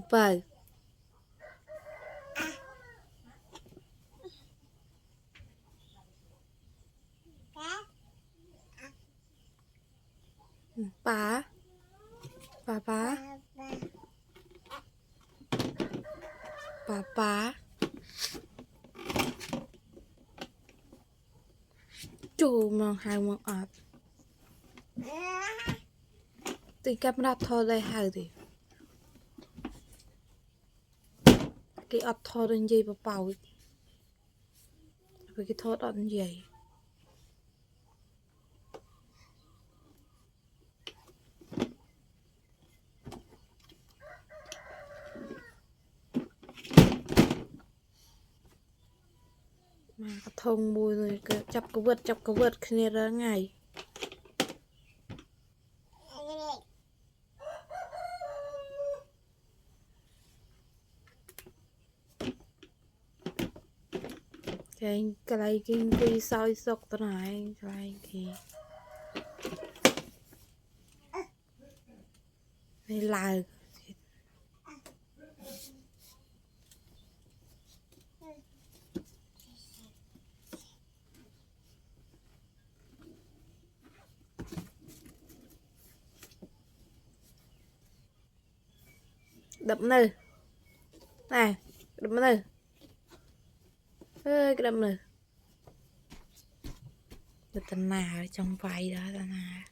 Phải. Bá. Bá bá. Bá bá. Chú mà hai mong ọt. Tình cặp đạp thôi đây hai thì. Cái ọt thôi đến gì bà bảo. Với cái thôi ọt đến gì. Mà có thông mùi rồi chọc cái vượt kia ra ngày. Cái này cái soi sọc tao này cái này là đậm nè này đậm nè ơi cái đậm nè tao nào trong vai đó tao nào